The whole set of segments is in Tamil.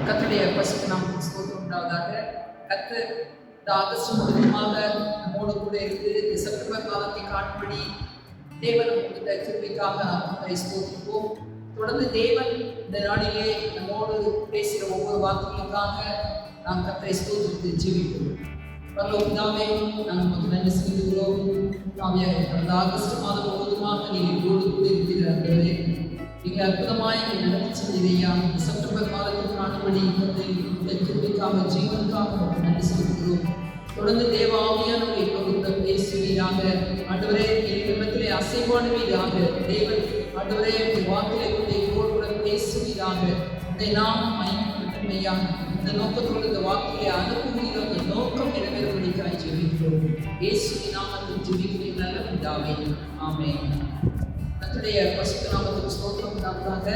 கர்த்தருடைய பரிசுத்த நாமத்துக்கு ஸ்தோத்திரம் உண்டாவதாக. கர்த்தர் இந்த ஆகஸ்ட் முழுவதுமாக நம்மோடு கூட இருந்து இந்த செப்டம்பர் மாதத்தை காணும்படி தேவன் கொடுத்த கிருபைக்காக நாம் கர்த்தரை ஸ்தோத்திரிப்போம். தொடர்ந்து தேவன் இந்த நாளிலே நம்மோடு பேசுகிற ஒவ்வொரு வார்த்தைகளுக்காக நாம் கர்த்தரை ஸ்தோத்திரித்து ஜெபிப்போம். பரலோகமே, நாங்கள் உங்களுக்கு நன்றி செலுத்துகிறோம். கடந்த ஆகஸ்ட் மாதம் முழுவதுமாக நீங்கள் எங்களோடு கூட இருக்கிறார்களே, நீங்கள் அற்புதமாய் நடத்தி செஞ்சதையா. செப்டம்பர் மாதத்தில் காணும்படி கிருபைக்காக ஜீவனுக்காக நன்றி செலுத்துகிறோம். தொடர்ந்து தேவாவியானவரை எங்களோடு பேசுவீராக. ஆண்டவரே, இடத்திலே அசைவாடுவீராக. தேவன் ஆண்டவரே, வாக்கிலே கொண்டு எங்களோடு கூட பேசுவீராக. இதை நாம் மயமையா இந்த நோக்கத்தோடு இந்த வாக்கிலே அனுப்புகிற அந்த நோக்கம் நிறைவேறும்படிக்காய் ஜெபிக்கிறோம். இயேசுவின் நாமத்தில் ஜெபிக்கிறேன் நல்ல பிதாவே, ஆமென். கர்த்தருடைய பரிசுத்த நாமத்துக்கு ஸ்தோத்திரம் உண்டாவதாக.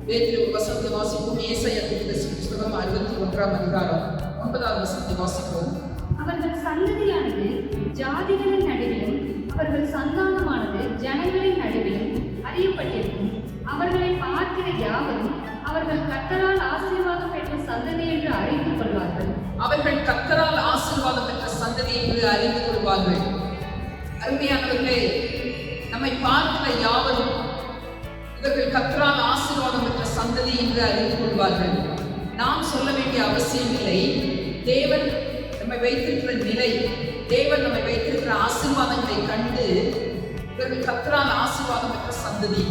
வேதத்திலே வசனத்தை வாசிப்போம். ஏசாயா புத்தகம் 61 அதிகாரம் 9வது வசனத்தை வாசிப்போம். அவர்கள் சந்ததியானது ஜாதிகளின் நடுவிலும் அவர்கள் சந்தானமானது ஜனங்களின் நடுவிலும் அறியப்பட்டிருக்கும். அவர்களை பார்க்கிற யாவரும் அவர்கள் கர்த்தரால் ஆசீர்வாதம் பெற்ற சந்ததி என்று அறிந்து கொள்வார்கள். அவர்கள் கர்த்தரால் ஆசீர்வாதம் பெற்ற சந்ததி என்று அறிந்து கொள்வார்கள். அருமையானவர்களே, நம்மை பார்க்கிற யாவரும் இவர்கள் கர்த்தரால் ஆசீர்வாதம் பெற்ற சந்ததி என்று அறிந்து கொள்வார்கள். நாம் சொல்ல வேண்டிய அவசியம் இல்லை. தேவன் நம்மை வைத்திருக்கிற நிலை, தேவன் நம்மை வைத்திருக்கிற ஆசீர்வாதங்களை கண்டு இவர்கள் கர்த்தரால் ஆசீர்வாதம் பெற்ற சந்ததி.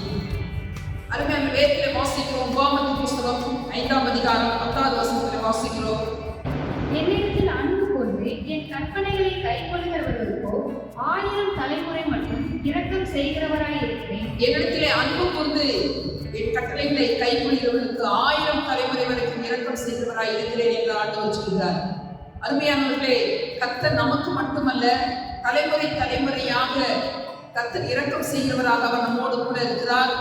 அருமையான வேதத்திலே வாசிக்கிறோம். உபாகமத்தின் புத்தகம் 5ஆம் அதிகாரம் 10வது வசனத்திலே வாசிக்கிறோம். என்னிடத்தில் அன்பு கொண்டு என் கற்பனைகளை கைக்கொள்கிறவர்களுக்கோ 1000 தலைமுறை மட்டும் இரக்கம் செய்கிறவராய் இருக்கிறேன். என்னிடத்திலே அன்பு கொண்டு என் கட்டளைகளை கைக்கொள்கிறவர்களுக்கு 1000 தலைமுறை வரைக்கும் இரக்கம் செய்கிறவராய் இருக்கிறேன் என்று ஆண்டவர் சொல்கிறார். அருமையானவர்களே, கர்த்தர் நமக்கு மட்டுமல்ல, தலைமுறை தலைமுறையாக கர்த்தர் இரக்கம் செய்கிறவராக அவர் நம்மோடு கூட இருக்கிறார்.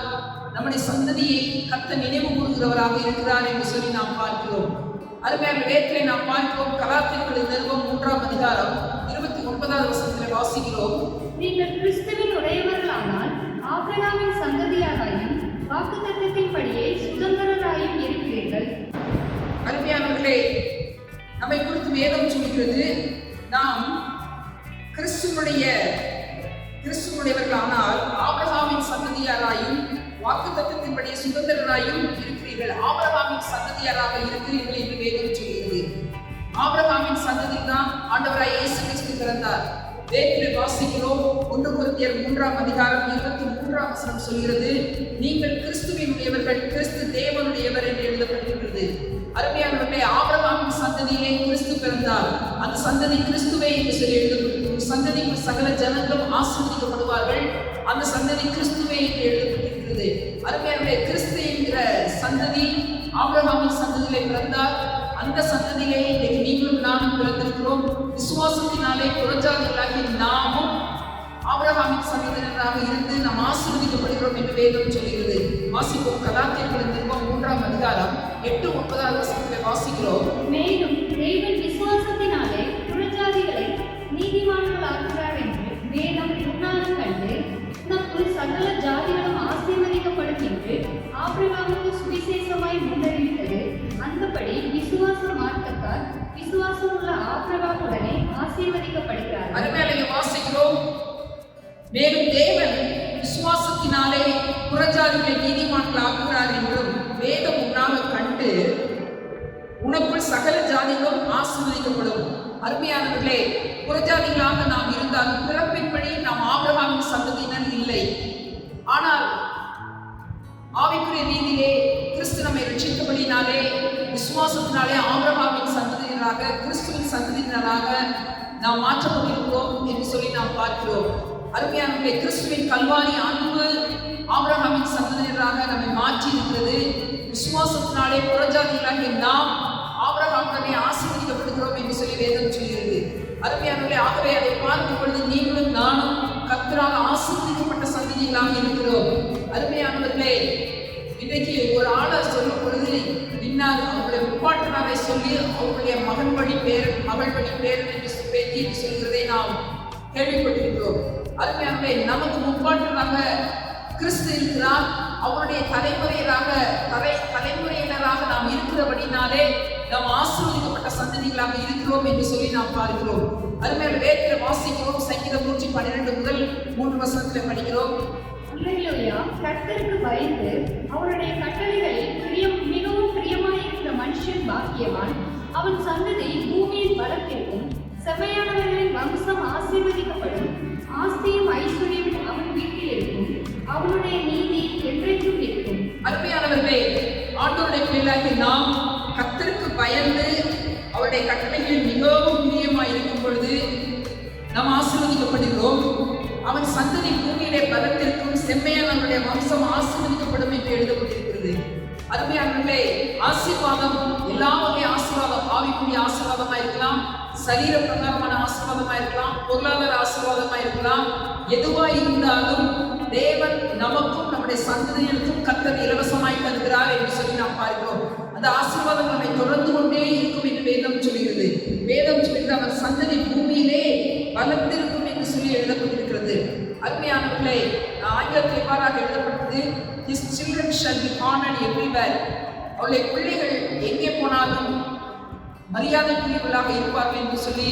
நம்முடைய சந்ததியை கர்த்தர் நினைவு கூறுகிறவராக இருக்கிறார் என்று சொல்லி நாம் பார்க்கிறோம். அருமையான வேதத்திலே நாம் பார்க்கிறோம். கலாத்தியர்களின் நிருபம் 3ஆம் அதிகாரம் 29வது வசனத்திலே வாசிக்கிறோம். நீங்கள் கிறிஸ்துவின் உடையவர்களானால் ஆபிரகாமின் சந்ததியாராயும் வாக்குத்தத்தத்தின்படியே சுதந்திரராயும் இருக்கிறீர்கள். அருமையானவர்களே, நம்மை குறித்து வேதம் சொல்கிறது, நாம் கிறிஸ்துவனுடையவர்களானால் ஆபிரகாமின் சந்ததியாராயும் வாக்குத்தத்தத்தின்படி சுதந்திரராயும் இருக்கிறீர்கள். ஆபிரகாமின் சந்ததியாராக இருக்கிறீர்கள் என்று வேதம் சொல்கிறது. ஆபிரகாமின் சந்ததி தான் ஆண்டவராய் இயேசு கிறிஸ்து பிறந்தார். வேதத்திலே வாசிக்கிறோம். 1 கொரிந்தியர் 3ஆம் அதிகாரம் 23ஆம் வசனம் சொல்கிறது, நீங்கள் கிறிஸ்துவினுடையவர்கள், கிறிஸ்து தேவனுடையவர் என்று எழுதப்பட்டிருக்கிறது. அருமையானவர்களே, ஆபிரகாமின் சந்ததியிலே கிறிஸ்து பிறந்தார். அந்த சந்ததி கிறிஸ்துவே என்று சொல்லி எழுதப்பட்டிருக்கிறது. சந்ததிக்கு சகல ஜனங்களும் ஆசீர்வதிக்கப்படுவார்கள். அந்த சந்ததி கிறிஸ்துவே என்று எழுதப்பட்டிருக்கிறது. அருமையானவர்களே, கிறிஸ்து என்கிற சந்ததி ஆபிரகாமின் சந்ததியிலே பிறந்தார். அந்த சந்ததியிலே இன்றைக்கு நீங்களும் நானும் பிறந்திருக்கிறோம். விசுவாசத்தினாலே புறஜாதிகளாகி நாமும் ஆபிரகாமின் சந்ததியினராக இருந்து நாம் ஆசீர்வதிக்கப்படுகிறோம் என்று வேதம் சொல்கிறது. வாசிப்போம். கலாத்தியர்களின் நிருபம் 3ஆம் அதிகாரம் 8-9வது வசனத்தை வாசிக்கிறோம். மேலும் தேவன் விசுவாசத்தினாலே புறஜாதிகளை நீதிமான்களாக்குகிறார் என்று வேதம் முன்னாலும் கண்டு நமக்குள் சகல ஜாதிகளும் ஆசீர்வதிக்கப்படும் என்று ஆபிரகாமுக்கு சுவிசேஷமாய் முன்னறிவித்தது. அந்தபடி விசுவாச மார்க்கத்தால் விசுவாசம் உள்ள ஆபிரகாமுடனே ஆசீர்வதிக்கப்படுகிறார். அருமையாக வாசிக்கிறோம். மேலும் தேவன் விசுவாசத்தினாலே புறஜாதிகளை நீதிமான்கள் ஆக்குகிறார் என்றும் வேதம் முன்னாக கண்டு உனக்குள் சகல ஜாதிகளும் ஆசீர்வதிக்கப்படும். அருமையானவர்களே, புறஜாதிகளாக நாம் இருந்தாலும் பிறப்பின்படி நாம் ஆபிரகாமின் சந்ததியினர் இல்லை. ஆனால் ஆவிக்குரிய ரீதியிலே கிறிஸ்து நம்மை ரட்சித்தபடினாலே விசுவாசத்தினாலே ஆபிரகாமின் சந்ததியினராக, கிறிஸ்துவின் சந்ததியினராக நாம் மாற்றப்பட்டிருக்கிறோம் என்று சொல்லி நாம் பார்க்கிறோம். அருமையானவர்களே, கிறிஸ்துவின் கல்வாரி அன்பு ஆபிரகாமின் சந்ததியினராக நம்மை மாற்றி இருக்கிறது. விசுவாசத்தினாலே புறஜாதிகளாகிய நாம் ஆபிரகாமுடனே ஆசீர்வதிக்கப்படுகிறோம் என்று சொல்லி வேதம் சொல்கிறது. அருமையானவர்களே, ஆகவே அதை பார்க்கும் பொழுது நீங்களும் நானும் கர்த்தரால் ஆசீர்வதிக்கப்பட்ட சந்ததிகளாக இருக்கிறோம். அருமையானவர்களே, இன்றைக்கு ஒரு ஆளை சொல்லும் பொழுது பின்னால் அவருடைய முப்பாட்டனாரை சொல்லி அவருடைய மகன் வழி பேர், மகள் வழி பேர் என்று பேத்தி சொல்கிறதை நாம் கேள்விப்பட்டிருக்கிறோம். அருமையானவர்களே, நமக்கு முப்பாட்டனாக கிறிஸ்து இருக்கிறார். அவருடைய தலைமுறையினராக நாம் இருக்கிறோம் ஆசீர்வதிக்கப்பட்டவர்களாக இருக்கிறோம் என்று சொல்லி நாம் பார்க்கிறோம். அருமையான வேதத்தில் வாசிக்கிறோம். சங்கீதம் 112 முதல் 3 வசனத்தில் படிக்கிறோம். அல்லேலூயா. கர்த்தருக்கு பயந்து அவருடைய கட்டளைகளில் மிகவும் பிரியமாயிருக்கிற மனுஷன் பாக்கியவான். அவன் சந்ததி பூமியின் பலத்திற்கும் செம்மையானவர்களின் வம்சம் ஆசீர்வதிக்கப்படும். ஆஸ்தியும் ஐஸ்வர்யம் அவன் வீட்டில் இருக்கும். அவனுடைய நீதி என்றைக்கும் இருக்கும். அருமையானவர்களே, ஆண்டவருடைய பிள்ளைகளாகிய நாம் கர்த்தருக்கு பயந்து அவருடைய கட்டளைகளில் மிகவும் பிரியமாய் இருக்கும் பொழுது நாம் ஆசீர்வதிக்கப்படுகிறோம். அவன் சந்ததி பூமியிலே பலத்திற்கும் செம்மையானவருடைய வம்சம் ஆசீர்வதிக்கப்படும் என்று எழுதப்பட்டிருக்கிறது. அருமையானவர்களே, ஆசீர்வாதம் எல்லா வகை ஆசீர்வாதம், ஆவிக்குரிய ஆசீர்வாதமா இருக்கலாம், சரீர பிரகாரமான ஆசீர்வாதமா இருக்கலாம், பொருளாதார ஆசீர்வாதமா இருக்கலாம். எதுவாய் இருந்தாலும் தேவன் நமக்கும் நம்முடைய சந்ததியினருக்கும் கர்த்தர் இலவசமாய் தருகிறார் என்று சொல்லி நாம் பார்க்கிறோம். அந்த ஆசீர்வாதம் நம்மை தொடர்ந்து கொண்டே இருக்கும் என்று வேதம் சொல்கிறது. வேதம் சொல்கிறது அவன் சந்ததி பூமியிலே பலத்திருக்கும் என்று சொல்லி எழுதப்பட்டிருக்கிறது. அருமையானவர்களே, ஆங்கிலத்தில் இவ்வாறாக எழுதப்பட்டது, his children shall be honored everywhere. அவருடைய பிள்ளைகள் எங்கே போனாலும் மரியாதைக்குரியவர்களாக இருப்பார்கள் என்று சொல்லி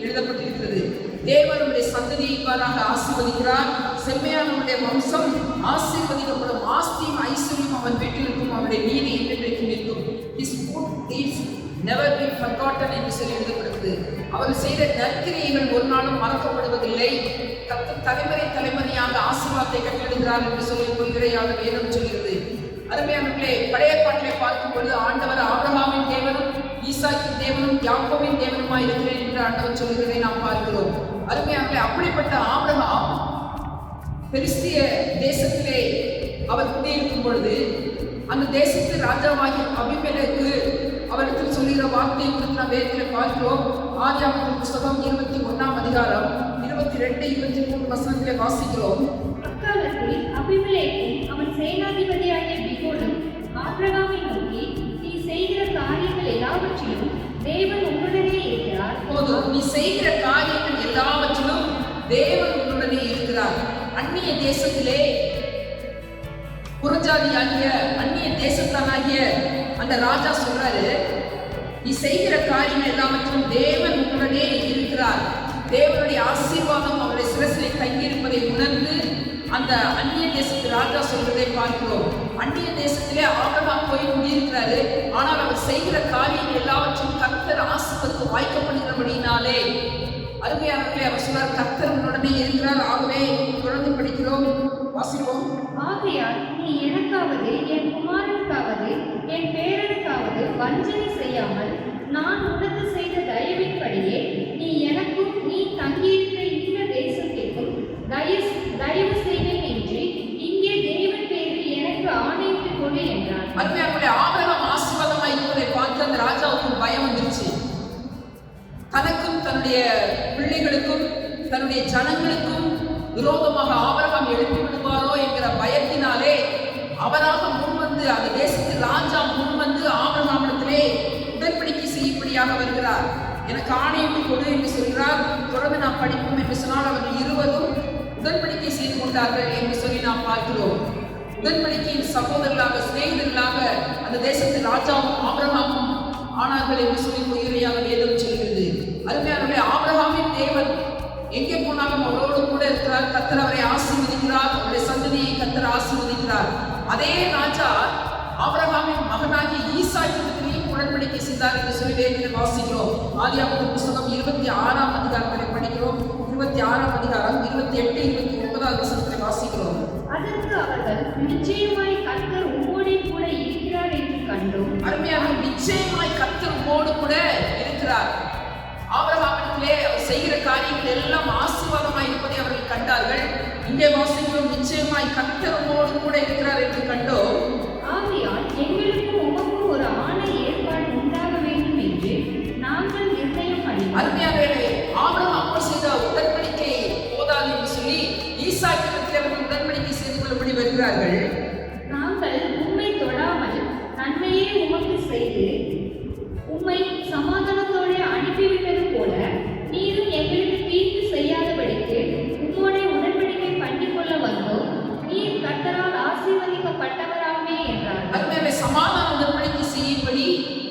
எழுதப்பட்டிருக்கிறது. தேவனுடைய சந்ததியை இவ்வாறாக ஆசீர்வதிக்கிறார். செம்மையானவருடைய வம்சம் ஆசீர்வதிக்கப்படும். ஆஸ்தியும் ஐஸ்வர்யம் அவன் வீட்டில் இருக்கும். அவருடைய நீதி என்றென்றைக்கும் இருக்கும். his good deeds never be forgotten என்று சொல்லி எழுதப்படுகிறது. அவர் செய்த நற்கிரியைகள் ஒரு நாளும் மறக்கப்படுவதில்லை. தலைமுறை தலைமுறையாக ஆசீர்வாதத்தை கட்டளிடுகிறார் என்று சொல்லி பொய்யுரையாக வேதம் சொல்கிறது. அருமையானவர்களே, பழைய பாட்டிலே பார்க்கும் பொழுது ஆண்டவர் ஆபிரகாமின் தேவனும் ஈசாக்கின் தேவனும் யாக்கோபின் தேவனுமாய் இருக்கிறேன் என்று ஆண்டவர் சொல்கிறதை நாம் பார்க்கிறோம். அருமையானவர்களே, அப்படிப்பட்ட ஆபிரகாம் பெலிஸ்திய தேசத்திலே அவர் குடியிருக்கும் பொழுது அந்த தேசத்து ராஜாவாகிய அபிமெலேக்கு அவரிடத்தில் சொல்லுகிற வார்த்தையை குறித்து நாம் வேதத்தில் பார்க்கிறோம். ஆதியாகமத்தின் புத்தகம் 21ஆம் அதிகாரம் 22, 23 வசனத்திலே வாசிக்கிறோம். அக்காலத்தில் அபிமெலேக்கும் அவன் சேனாதிபதியாகிய பிகோலும் ஆபிரகாமை நோக்கி, நீ செய்கிற காரியங்கள் எல்லாவற்றிலும் தேவன் உன்னுடனே இருக்கிறார். போதும், நீ செய்கிற காரியங்கள் எல்லாவற்றிலும் தேவன் உன்னுடனே இருக்கிறார். அந்நிய தேசத்திலே புறஜாதியாகிய அந்நிய தேசத்தானாகிய அந்த ராஜா சொல்றாரு, நீ செய்கிற காரியங்கள் எல்லாவற்றிலும் தேவன் உன்னுடனே இருக்கிறார். தேவனுடைய ஆசீர்வாதம் அவருடைய சிரசிலே தங்கியிருப்பதை உணர்ந்து அந்த அந்நிய தேசத்து ராஜா சொல்வதை பார்க்கிறோம். அந்நிய தேசத்திலே ஆபிரகாம் போய் குடியிருக்கிறாரு. ஆனால் அவர் செய்கிற காரியங்கள் எல்லாவற்றையும் கர்த்தர் ஆசீர்வதித்து வாய்க்கப்படுகிறபடினாலே அருமையானவர்களே, அவர் சொல்றார், கர்த்தர் உன்னுடனே இருக்கிறார். ஆகவே தொடர்ந்து படிக்கிறோம், வாசிப்போம். ஆகையால் நீ எனக்காவது என் குமாரனுக்காவது என் பேரனுக்காவது வஞ்சனை செய்யாமல் நான் உனக்கு செய்த தயவின்படியே நீ எனக்கும் நீ தங்கியிருக்கிற இந்த தேசத்திற்கும் தயவு செய்வேன் என்று இங்கே தேவன் பேரில் எனக்கு ஆணையிட்டு கொடு என்றார். அருமையானவர்களே, ஆபிரகாம் ஆசீர்வாதமாய் இருப்பதை பார்த்து அந்த ராஜாவுக்கு பயம் வந்துருச்சு. தனக்கும் தன்னுடைய பிள்ளைகளுக்கும் தன்னுடைய ஜனங்களுக்கும் விரோதமாக ஆபிரகாம் எழுப்பி விடுவாரோ என்கிற பயத்தினாலே அவராக முன்வந்து அந்த தேசத்து ராஜா முன்வந்து ஆபிரகாமிடத்திலே உடன்படிக்கை செய்யும்படியாக வருகிறார். எனக்கு ஆணையிட்டு கொடு என்று சொல்கிறார். தொடர்ந்து நாம் படிப்போம் என்று சொன்னால் அவர்கள் இருவரும் உடன்படிக்கை செய்து கொண்டார்கள் என்று சொல்லி நாம் பார்க்கிறோம். உடன்படிக்கையின் சகோதரர்களாக சிநேகிதர்களாக அந்த தேசத்து ராஜாவும் ஆபிரகாமும் ஆனார்கள் என்று சொல்லி பொய்யுரையாக வேதம் சொல்கிறது. அருமையானவர்களே, ஆபிரகாமின் தேவன் எங்கே போனாலும் அவரோடு கூட இருக்கிறார். கர்த்தர் அவரை ஆசீர்வதிக்கிறார். அவருடைய சந்ததியை கர்த்தர் ஆசீர்வதிக்கிறார். அதே ராஜா ஆபிரகாமின் மகனாகிய ஈசாக்கிடத்திலேயும் உடன்படிக்கை செய்தார் என்று சொல்லி வேதத்தில் வாசிக்கிறோம். ஆதியாகமத்தின் புத்தகம் 26ஆம் அதிகாரத்தை படிக்கிறோம். 26ஆம் அதிகாரம் 28, 29 வசனத்தை வாசிக்கிறோம். அதற்கு அவர்கள், நிச்சயமாய் கர்த்தர் உம்மோடே கூட இருக்கிறார் என்று கண்டோம். அருமையாக, நிச்சயமாய் கர்த்தர் உம்மோடு கூட இருக்கிறார். ஆபிரகாமிடத்திலே அவர் செய்கிற காரியங்கள் எல்லாம் ஆசீர்வாதமாய் இருப்பதை அவர்கள் கண்டார்கள். இங்கே வாசிக்கிறோம், நிச்சயமாய் கர்த்தர் உம்மோடு கூட இருக்கிறார் என்று கண்டோம். ஆகையால் எங்களுக்கும் உமக்கும் ஒரு ஆணை ஏற்பாடு உண்டாக வேண்டும் என்று நாங்கள் நிர்ணயம் பண்ணினோம். அருமையானவர்களே, ஆபிரகாம் செய்த உடன்படிக்கை போதாது என்று சொல்லி ஈசாக்கிடத்தில் அவர்கள் உடன்படிக்கை செய்து கொள்ளும்படி வருகிறார்கள். நாங்கள் உம்மை தொடாமல் நன்மையே உமக்கு செய்து உம்மை சமாதானத்தோடு அனுப்பிவிட்டது போல நீரும் எங்களுக்கு தீர்ப்பு செய்யாதபடிக்கு உம்மோடே உடன்படிக்கை பண்ணிக்கொள்ள வந்தோம். நீர் கர்த்தரால் ஆசீர்வதிக்கப்பட்டவராமே என்றார். அருமையானவர்களே, சமாதான உடன்படிக்கை செய்யும்படி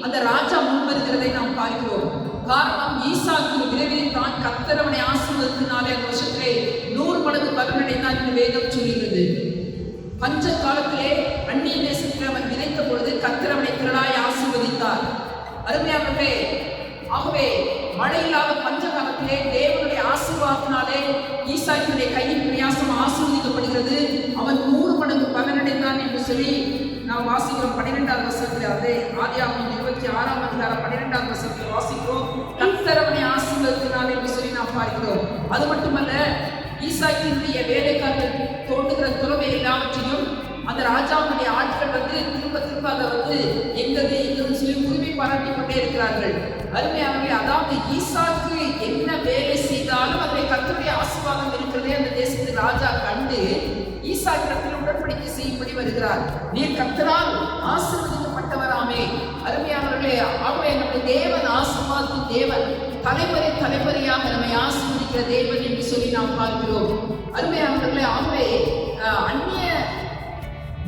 அந்த ராஜா முன் வருகிறதை நாம் பார்க்கிறோம். காரணம் ஈசாக்கு விரைவில்தான் கர்த்தர் அவனை ஆசீர்வதித்ததினாலே அந்த வருஷத்திலே 100 மடங்கு பலனடைந்தான் என்று வேதம் சொல்கிறது. பஞ்ச காலத்திலே அந்நிய தேசத்தில் அவன் விதைத்த பொழுது கர்த்தர் அவனை திரளாய் ஆசீர்வதித்தார். அருமையானவர்களே, ஆகவே மழை இல்லாத பஞ்ச காலத்திலே தேவனுடைய ஆசீர்வாதத்தினாலே ஈசாக்கினுடைய கையின் பிரயாசம் ஆசீர்வதிக்கப்படுகிறது. அவன் 100 மடங்கு பலனடைந்தான் என்று சொல்லி நாம் வாசிக்கிறோம். 12வது வசனத்தில், அது ஆதியாகமம் 26ஆம் அதிகாரம் 12வது வசனத்தில் வாசிக்கிறோம். கர்த்தர் அவனை ஆசீர்வதித்தார் என்று சொல்லி நாம் பார்க்கிறோம். அது மட்டுமல்ல, ஈசாக்கினுடைய வேலைக்காரர்கள் தோண்டுகிற துறவை எல்லாவற்றையும் அந்த ராஜாவுடைய ஆட்கள் திரும்ப திரும்ப அதை எங்கது சொல்லி உரிமை பாராட்டி கொண்டே இருக்கிறார்கள். அருமையானவர்களே, அதாவது ஈசாக்கு என்ன வேலை செய்தாலும் அதில் கர்த்தருடைய ஆசீர்வாதம் இருக்கிறதே அந்த தேசத்து ராஜா கண்டு ஈசாக்கிடத்தில் உடன்படிக்கை செய்யும்படி வருகிறார். நீர் கர்த்தரால் ஆசீர்வதிக்கப்பட்டவராமே. அருமையானவர்களே, ஆகவே நம்முடைய தேவன் ஆசீர்வாதத்தின் தேவன், தலைமுறை தலைமுறையாக நம்மை ஆசீர்வதிக்கிற தேவன் என்று சொல்லி நாம் பார்க்கிறோம். அருமையானவர்களே, ஆகவே அந்நிய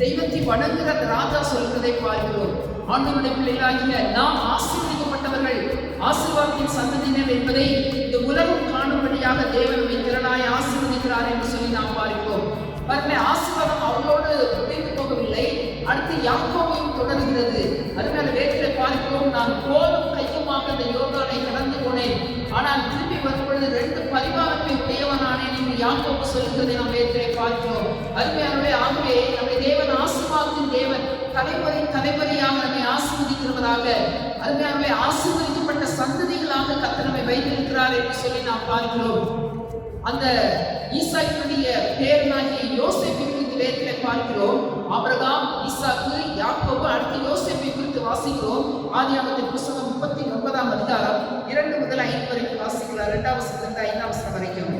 தெய்வத்தை வணங்குகிற ராஜா சொல்கிறதை பார்க்கிறோம். ஆண்டவருடைய பிள்ளைகளாகிய நாம் ஆசீர்வதிக்கப்பட்டவர்கள், ஆசீர்வாதத்தின் சந்ததியினர் என்பதை இந்த உலகம் காணும்படியாக தேவன் திரளாய் ஆசீர்வதிக்கிறார் என்று சொல்லி நாம் பார்க்கிறோம். ஆசீர்வாதம் அவர்களோடு முடிந்து போகவில்லை, அடுத்து யாக்கோபையும் தொடர்கிறது. அருமையான வேதத்திலே பார்க்கிறோம், நான் கோலும் கையுமாக இந்த யோர்தானை கடந்து போனேன், ஆனால் திரும்பி வரும்பொழுது 2 பரிவாரத்தை உடையவனானேன் என்று யாக்கோபு சொல்கிறதை நாம் வேதத்திலே பார்க்கிறோம். அருமையானவர்களே, ஆகவே நம்முடைய தேவன் ஆசீர்வாதத்தின் தேவன், தலைமுறை தலைமுறையாக நம்மை ஆசீர்வதிக்கிறவராக, அருமையானவர்களே, ஆசீர்வதிக்கப்பட்ட சந்ததிகளாக கர்த்தர் நம்மை வைத்திருக்கிறார் என்று சொல்லி நாம் பார்க்கிறோம். அந்த ஈசாக்கினுடைய பேரனாகிய யோசேப்பை குறித்து வேதத்திலே பார்க்கிறோம். ஆபிரகாம், ஈசாக்கு, யாக்கோபு, அடுத்து யோசேப்பை குறித்து வாசிக்கிறோம். ஆதியாகமத்தின் புத்தகம் 39ஆம் அதிகாரம் 2 முதல் 5 வரைக்கும் வாசிக்கிறார். 2ஆம் வசனத்திலிருந்து 5ஆம் வசனம் வரைக்கும்.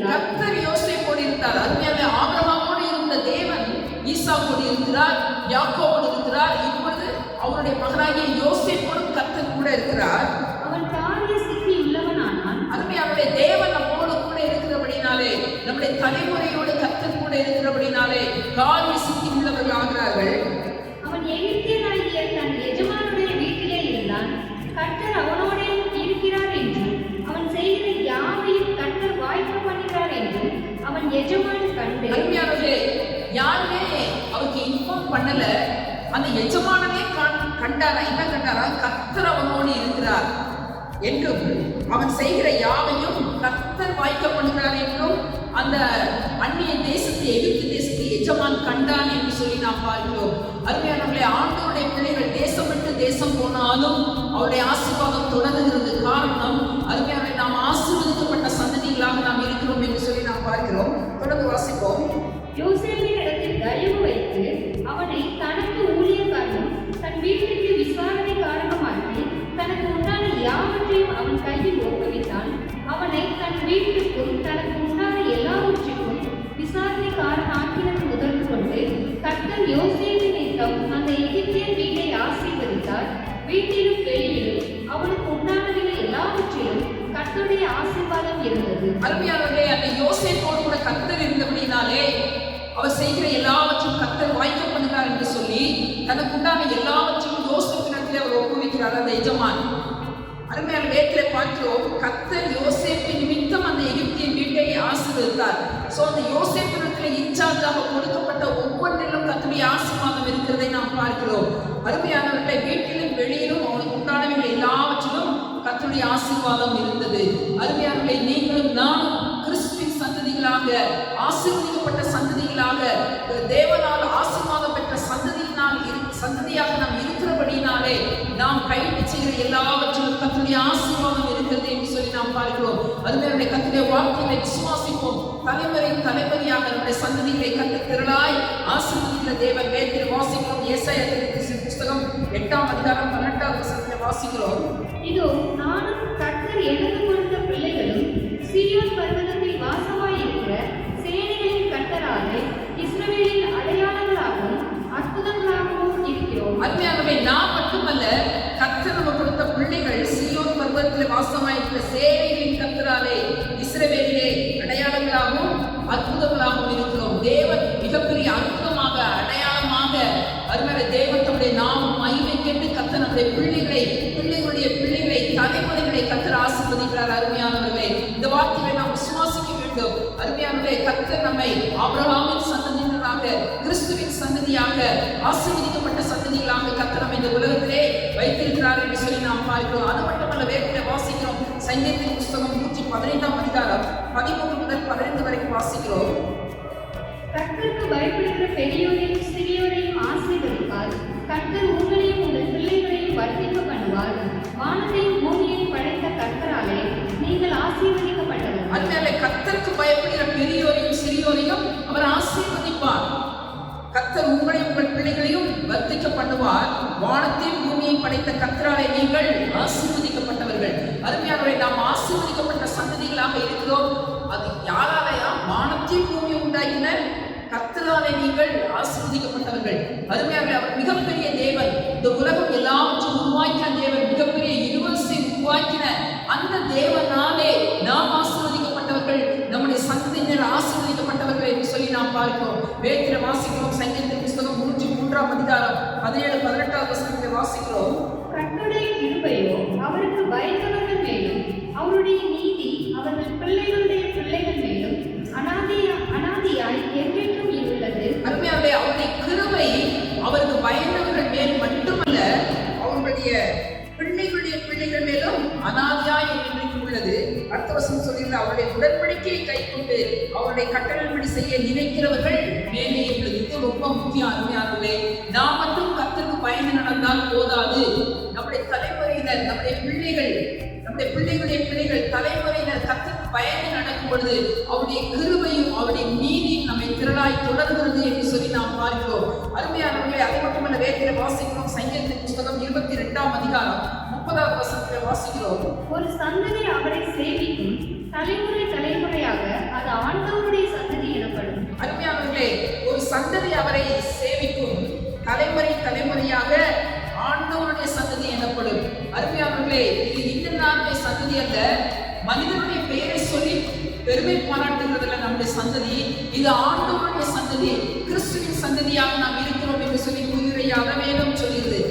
கர்த்தர் யோசேப்போடு இருந்தார். அருமையானவர்களே, ஆபிரகாமோடு இருந்த தேவன் ஈசாக்கோடு இருக்கிறார், யாக்கோபோடு இருக்கிறார். இப்பொழுது அவருடைய மகனாகிய யோசேப்போடும் கர்த்தர் கூட இருக்கிறார். அவன் காரிய சித்தி உள்ளவனானான். அருமையானவர்களே, தேவன் நம்மோடு கூட இருக்கிறபடினாலே, நம்முடைய தலைமுறையோடு கர்த்தர் கூட இருக்கிறபடினாலே காரிய சித்தி உள்ளவர்கள் ஆகிறார்கள். அவன் எகிப்தியனாகிய தன் எஜமானுடைய வீட்டிலே இருந்தான். கர்த்தர் அவனோடு இருக்கிறார் என்று, அவன் செய்கிற யாவையும் கர்த்தர் வாய்ப்பு பண்ணுகிறார் என்று அவன் எஜமான் கண்டு. அருமையானவர்களே, யாருமே அவருக்கு இன்ஃபார்ம் பண்ணல, அந்த எஜமானனே கண்டாரா? என்ன கண்டாரா? கர்த்தர் அவனோடு இருக்கிறார் என்றும், அவன் செய்கிற யாவையும் கர்த்தர் வாய்க்க பண்ணுகிறார் என்றும் அந்த அந்நிய தேசத்தை, எகிப்து தேசத்தை எஜமான் கண்டான் என்று சொல்லி நாம் பார்க்கிறோம். அருமையானவர்களே, ஆண்டவருடைய பிள்ளைகள் தேசம் விட்டு தேசம் போனாலும் அவருடைய ஆசீர்வாதம் தொடர்கிறது. காரணம், அருமையானவர்களே, நாம் ஆசீர்வதிக்கப்பட்ட சந்ததிகளாக நாம் இருக்கிறோம் என்று சொல்லி நாம் பார்க்கிறோம். தொடர்ந்து வாசிப்போம். யோசேப்பின் இடத்தில் தயவு வைத்து அவனை தனக்கு ஊழியக்காரனும் தன் வீட்டுக்கு விசாரணை காரணமாக்கி தனக்கு உண்டான யாவற்றையும் அவன் கையில் ஒப்புவித்தான். அவனை தன் வீட்டுக்கும் தனக்கு உண்டான எல்லாவற்றுக்கும் விசாரணைக்காரன் ஆக்கினது முதல் கொண்டு கர்த்தர் யோசேப்பின் நிமித்தம் அந்த எகிப்தியன் வீட்டை ஆசீர்வதித்தார். வீட்டிலும் வெளியிலும் அவனுக்கு உண்டானவைகள் எல்லாவற்றிலும் கர்த்தருடைய ஆசீர்வாதம் இருந்தது. அருமையானவர்களே, அந்த யோசேப்போடு கூட கர்த்தர் இருந்தபடினாலே அவர் செய்கிற எல்லாவற்றையும் கர்த்தர் வாய்க்க பண்ணுகிறார் என்று சொல்லி தனக்கு உண்டான எல்லாவற்றையும் யோசேப்பினிடத்தில் அவர் ஒப்புவிக்கிறார் அந்த எஜமான். அருமையான வேதத்திலே பார்க்கிறோம், கர்த்தர் யோசேப்பின் நிமித்தம் அந்த எகிப்தியன் வீட்டை ஆசீர்வதித்தார். அந்த யோசேப்பினிடத்தில் இன்சார்ஜாக கொடுக்கப்பட்ட ஒவ்வொன்றிலும் கர்த்தருடைய ஆசீர்வாதம் இருக்கிறதை நாம் பார்க்கிறோம். அருமையானவர்களை, வீட்டிலும் வெளியிலும் அவனுக்கு உண்டானவர்கள் எல்லாவற்றிலும் கர்த்தருடைய ஆசீர்வாதம் இருந்தது. அருமையானவர்களை, நீங்களும் நானும் கிறிஸ்துவின் சந்ததிகளாக, ஆசீர்வதிக்கப்பட்ட சந்ததிகளாக, தேவனால் ஆசீர்வாதம் பெற்ற சந்ததியாக நாம் இருக்கிறபடினாலே நாம் கைது செய்கிற எல்லாவற்றிலும் கர்த்தருடைய ஆசீர்வாதம் இருக்கிறது என்று சொல்லி நாம் பார்க்கிறோம். அதுவே கர்த்தருடைய வார்த்தைகளை விசுவாசிப்போம். தலைமுறை தலைமுறையாக நம்முடைய சந்ததிகளை கர்த்தர் திரளாய் ஆசீர்வதிக்கிற தேவன். வேதத்தில் வாசிக்கிறோம். ஏசாயா புத்தகம் 8ஆம் அதிகாரம் 12ஆம் வசனத்தில் வாசிக்கிறோம். இதோ, நானும் கர்த்தர் எனக்கு கொடுத்த பிள்ளைகளும் சீயோன் பர்வதத்தில் வாசமாயிருக்கிற சேனைகளின் கர்த்தராக இஸ்ரவேலின் அடையாளங்களாகவும் அற்புதங்களாகவும் இருக்கிறோம். அருமையானவர்களே, நாம் மட்டுமல்ல, கர்த்தர் நமக்கு கொடுத்த பிள்ளைகள் சீயோன் பர்வதத்தில் வாசமாயிருக்கிற சேனைகளின் கர்த்தராலே இஸ்ரவேலிலே அடையாளங்களாகவும் அற்புதங்களாகவும் இருக்கிறோம். தேவன் மிகப்பெரிய அற்புதமாக, அடையாளமாக அருமையான தேவன் தம்முடைய நாமம் மகிமைக்கென்று கர்த்தர் நம்முடைய பிள்ளைகளுடைய பிள்ளைகளை தலைமுறைகளை கர்த்தர் ஆசீர்வதிக்கிறார். அருமையானவர்களே, இந்த வார்த்தையை நாம் விசுவாசிக்க வேண்டும். அருமையானவர்களே, கர்த்தர் நம்மை ஆபிரகாமின் சந்ததியினராக, கிறிஸ்துவின் சந்ததியாக, ஆசீர்வதிக்கப்பட்ட சந்ததிகளாக கர்த்தர் நம்மை இந்த உலகத்திலே வைத்திருக்கிறார் என்று சொல்லி நாம் பார்க்கிறோம். அது மட்டுமல்ல, வேதத்திலே வாசிக்கிறோம். சங்கீதத்தின் புஸ்தகம் 115ஆம் அதிகாரம் 13 முதல் 15 வரைக்கும் வாசிக்கிறோம். கர்த்தருக்கு பயப்படுகிற பெரியோரையும் சிறியோரையும் ஆசீர்வதிப்பார். கர்த்தர் உங்களையும் உங்கள் பிள்ளைகளையும் வர்த்திக்க பண்ணுவார். வானத்தையும் பூமியையும் படைத்த கர்த்தராலே நீங்கள் ஆசீர்வதிக்கப்பட்டவர்கள். அதனால கர்த்தருக்கு பயப்படுகிற பெரியோரையும் சிறியோரையும் அவர் ஆசீர்வதிப்பார். கர்த்தர் உங்களையும் உங்கள் பிள்ளைகளையும் வர்த்திக்க பண்ணுவார். வானத்தையும் பூமியையும் படைத்த கர்த்தராலே நீங்கள் ஆசீர்வதிக்கப்பட்டவர்கள். அருமையானவரை, நாம் ஆசீர்வதிக்கப்பட்ட சந்ததிகளாக இருக்கிறோம். அது யாராலையா? வானத்தையும் பூமியை உண்டாக்கின கர்த்தராலே நீங்கள் ஆசீர்வதிக்கப்பட்டவர்கள். அருமையானவரை, அவர் மிகப்பெரிய தேவன். இந்த உலகம் எல்லாவற்றையும் உருவாக்கின தேவன், மிகப்பெரிய யூனிவர்ஸை உருவாக்கின அந்த தேவனாலே நாம் ஆசீர்வதிக்கப்பட்டவர்கள், நம்முடைய சந்ததியினர் ஆசீர்வதிக்கப்பட்டவர்கள் என்று சொல்லி நாம் பார்க்கிறோம். வேதத்தில் வாசிக்கிறோம். சங்கீதத்தின் புஸ்தகம் 103ஆம் அதிகாரம் 17-18 வசனங்களை வாசிக்கிறோம். கர்த்தருடைய கிருபையோ அவருக்கு பயந்தவர்கள் மேலும், அவருடைய நீதி அவர்கள் பிள்ளைகளுடைய பிள்ளைகள் மேலும் அனாதியாய் என்றென்றும் உள்ளது. அருமையானவர்களே, அவருடைய கிருபை அவருக்கு பயந்தவர்கள் மேல் மட்டுமல்ல, அவருடைய பிள்ளைகளுடைய பிள்ளைகள் மேலும் அனாதியாய் என்றென்றும் உள்ளது. அடுத்த வசனம் சொல்கிறது, அவருடைய உடன்படிக்கையை கைக்கொண்டு அவருடைய கட்டளைப்படி செய்ய நினைக்கிறவர்கள் மேலே உள்ளது. இது ரொம்ப முக்கியம். அருமையானவர்களே, நாம் மட்டும் கர்த்தருக்கு பயந்து நடந்தால் போதாது. நம்முடைய தலைமுறையினர், நம்முடைய பிள்ளைகளுடைய பிள்ளைகள் தலைமுறையினர் கர்த்தருக்கு பயந்து நடக்கும் பொழுது அவருடைய கிருபையும் அவருடைய நீதியும் நம்மை திரளாய் தொடர்கிறது என்று சொல்லி நாம் பார்க்கிறோம். அருமையானவர்களே, அது மட்டுமல்ல, வேதத்திலே வாசிக்கிறோம். சங்கீதத்தின் புஸ்தகம் 22ஆம் அதிகாரம் 30வது வசனத்திலே வாசிக்கிறோம். ஒரு சந்ததி அவரை சேவிக்கும், தலைமுறை தலைமுறையாக அது ஆண்டவருடைய சந்ததி எனப்படும். அருமையானவர்களே, ஒரு சந்ததி அவரை சேவிக்கும், தலைமுறை தலைமுறையாக ஆண்டவருடைய சந்ததி எனப்படும். அருமையானவர்களே, இது இன்னொரு சந்ததி அல்ல. மனிதனுடைய பெயரை சொல்லி பெருமை பாராட்டுகிறதுல நம்முடைய சந்ததி. இது ஆண்டவருடைய சந்ததி, கிறிஸ்துவின் சந்ததியாக நாம் இருக்கிறோம் என்று சொல்லி முன்னுரையாக வேதம் சொல்கிறது.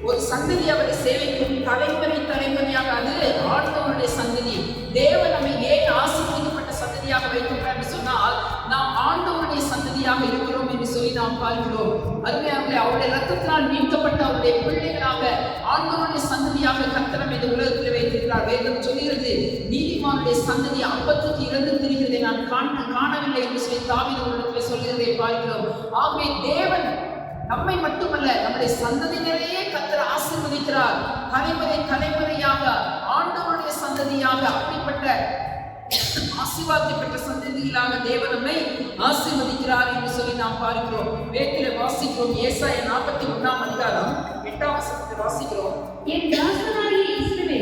ஒரு சந்ததி அவரை சேவிக்கும், தலைமுறை தலைமுறையாக அது ஆண்டவருடைய சந்ததி. தேவன் நம்மை ஏன் ஆசீர்வதிக்கப்பட்ட சந்ததியாக வைத்துள்ளார் என்று சொன்னால், நாம் ஆண்டவருடைய சந்ததியாக இருக்கிறோம் என்று சொல்லி நாம் பார்க்கிறோம். அருமையானவர்களே, அவருடைய இரத்தத்தினால் மீட்கப்பட்ட அவருடைய பிள்ளைகளாக ஆண்டவருடைய சந்ததியாக கர்த்தர் நம்மை இந்த உலகத்தில் வைத்திருக்கிறார். வேதம் சொல்கிறது, நீதிமானுடைய சந்ததி அப்பத்துக்கு இறந்து திரிகிறதை நான் காணவில்லை என்று சொல்லி தாவீது ஒரு இடத்துல சொல்கிறதை பார்க்கிறோம். ஆகவே தேவன் நம்மை மட்டுமல்ல, நம்முடைய சந்ததியினரையே கர்த்தர் ஆசீர்வதிக்கிறார். தலைமுறை தலைமுறையாக ஆண்டவருடைய சந்ததியாக, அப்படிப்பட்ட ஆசீர்வாதத்தை பெற்ற சந்ததிகளாக தேவன் நம்மை ஆசீர்வதிக்கிறார் என்று சொல்லி நாம் பார்க்கிறோம். வேதத்திலே வாசிக்கிறோம். ஏசாயா 41ஆம் அதிகாரம் 8ஆம் வசனத்தை வாசிக்கிறோம். என் தாசனாகிய இஸ்ரவேலே,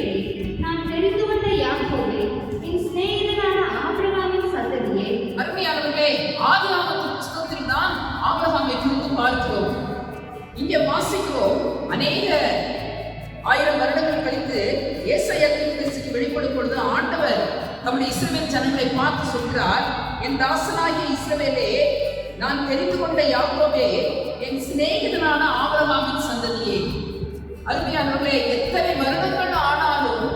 நான் தெரிந்து கொண்ட யாக்கோபே, என் சிநேகிதனான ஆபிரகாமின் சந்ததியே. அருமையானவர்களே, ஆதியாகமத்தின் புஸ்தகத்தில் தான் ஆபிரகாமை குறித்து பார்க்கிறோம். இங்கே வாசிக்கிறோம், அநேக 1000 வருடங்கள் கழித்து ஏசாயா தீர்க்கதரிசிக்கு வெளிப்படும் பொழுது ஆண்டவர் தம்முடைய இஸ்ரவேல் ஜனங்களை பார்த்து சொல்கிறார், என் தாசனாகிய இஸ்ரவேலே, நான் தெரிந்து கொண்ட யாக்கோபே, என் சிநேகிதனான ஆபிரகாமின் சந்ததியே. அருமையானவர்களே, எத்தனை வருடங்கள் ஆனாலும்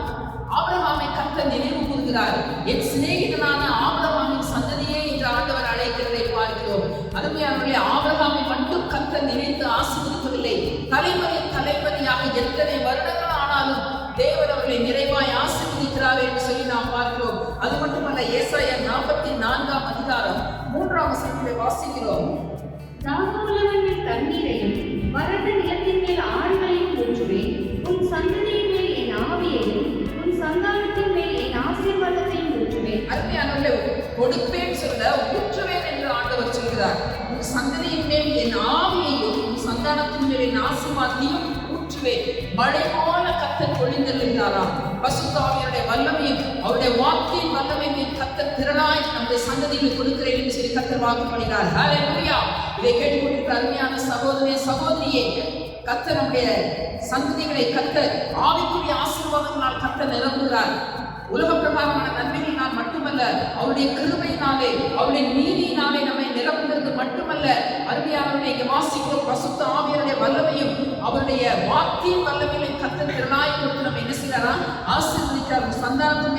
ஆபிரகாமை கர்த்தர் நினைவு கூறுகிறார். என் சிநேகிதனான ஆபிரகாமின் சந்ததியே என்று ஆண்டவர் அழைக்கிறதை பார்க்கிறோம். அருமையானவர்களே, ஆபிரகாமை மட்டும் கர்த்தர் நினைத்து ஆசீர்வதிக்கவில்லை. தலைமுறை தலைமுறையாக எத்தனை வருடங்கள் ஆனாலும் தேவன் அவர்களை நிறைவாய் ஆசீர்வதிக்கிறார் என்று சொல்லி நாம் பார்க்கிறோம். அது மட்டுமல்ல, ஏசாயா 44ஆம் அதிகாரம் 3ஆம் வசனத்தை வாசிக்கிறோம். தாகமுள்ளவர்கள் தண்ணீரையும் வறண்ட நிலத்தின் மேல் ஆறுகளையும் ஊற்றுவேன். உன் சந்ததியின் மேல் என் ஆவியையும் உன் சந்தானத்தின் மேல் என் ஆசீர்வாதத்தையும் ஊற்றுவேன். அருமையானவர்களே, கொடுப்பேன் சொல்ல ஊற்றுவேன் என்று ஆண்டவர் சொல்கிறார். உன் சந்ததியின் மேல் என் ஆவியையும் உன் சந்தானத்தின் மேல் என் ஆசீர்வாதத்தையும் ஊற்றுவேன். மழை போல கர்த்தர் பொழிந்தெழுகிறாராம். பரிசுத்த ஆவியாருடைய வல்லமையும் அவருடைய வாக்கின் வல்லமையும் கர்த்தர் திரளாய் நம்முடைய சந்ததிகளுக்கு கொடுக்கிறேன் என்று சொல்லி கர்த்தர் வாக்கு பண்ணினார். ஹல்லேலூயா. இதை கேட்டுக்கொண்டிருக்கிற அருமையான சகோதரனே, சகோதரியே, கர்த்தர் நம்முடைய சந்ததிகளை கர்த்தர் ஆவிக்குரிய ஆசீர்வாதங்களால் கர்த்தர் நிரப்புகிறார். உலக பிரகாரமான நன்மைகளினால் மட்டுமல்ல, அவருடைய கிருபையினாலே அவருடைய நீதியினாலே நம்மை நிரப்புகிறது மட்டுமல்ல. அருமையானவர்களே, இங்கே வாசிக்கிறோம், பரிசுத்த ஆவியாருடைய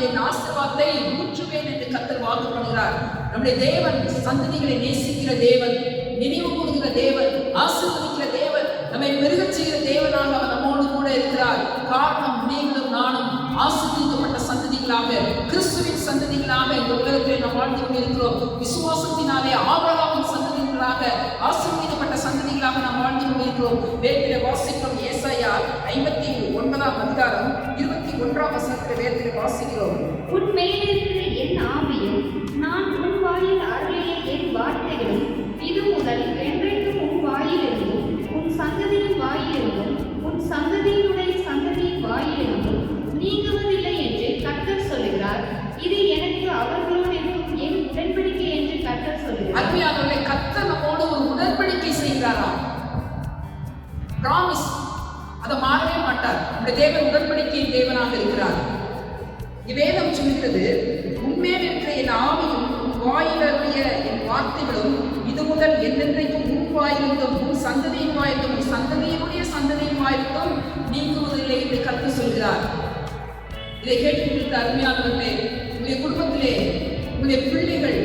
என் ஆசீர்வாதத்தை ஊற்றுவேன் என்று கர்த்தர் வாக்கு பண்ணுகிறார். நம்முடைய தேவன் சந்ததிகளை நேசிக்கிற தேவன், நினைவு கூறுகிற தேவன், ஆசீர்வதிக்கிற தேவன், நம்மை பெருகச் செய்கிற தேவனாக அவர் நம்மோடு கூட இருக்கிறார். காரணம் நீங்களும் நானும் ஆசீர்வதிக்கப்பட்ட சந்ததிகளாக, கிறிஸ்துவின் சந்ததிகளாக இந்த உலகத்தில் நாம் வாழ்ந்து கொண்டிருக்கிறோம். விசுவாசத்தினாலே ஆபிரகாமின் சந்ததிகளாக, ஆசீர்வதிக்கப்பட்ட சந்ததிகளாக நாம் வாழ்ந்து கொண்டிருக்கிறோம். வேதத்திலே வாசிக்கிறோம். ஏசாயா 59ஆம் அதிகாரம் 21ஆம் வசனத்திலே வேதத்திலே வாசிக்கிறோம். உன் மேலிருக்கிற என் ஆவியும் நான் உன் வாயில் அருளிய என் வார்த்தைகளும் இது முதல் என்றைக்கும் உன் வாயிலிருந்தும் உன் சந்ததியின் வாயிலிருந்தும் உன் சந்ததியினுடைய சந்ததியின் வாயிலிருந்தும் நீங்குவதில்லை என்று கர்த்தர் சொல்லுகிறார். இது எனக்கு அவர்களோடு இருக்கும் என் உடன்படிக்கை என்று கர்த்தர் சொல்லுகிறார். அருமையானவர்களே, கர்த்தர் நம்மோடு ஒரு உடன்படிக்கை செய்கிறாரா? பிராமிஸ், அதை மாறவே மாட்டார். நம்முடைய தேவன் உடன்படிக்கையின் தேவனாக இருக்கிறார். இவ்வேதம் சொல்கிறது, உன்மேல் இருக்கிற என் ஆவியும் உன் வாயிலுடைய என் வார்த்தைகளும் இது முதல் என்னென்றைக்கும் உன் வாயிலிருந்தும் உன் சந்ததியின் வாயிலும் உன் சந்ததியினுடைய சந்ததியின் வாயிலும் நீங்குவதில்லை என்று கர்த்தர் சொல்கிறார். இதை கேட்டுக்கொண்டிருக்க அருமையானவர்களே, உங்களுடைய குடும்பத்திலே உங்களுடைய பிள்ளைகள்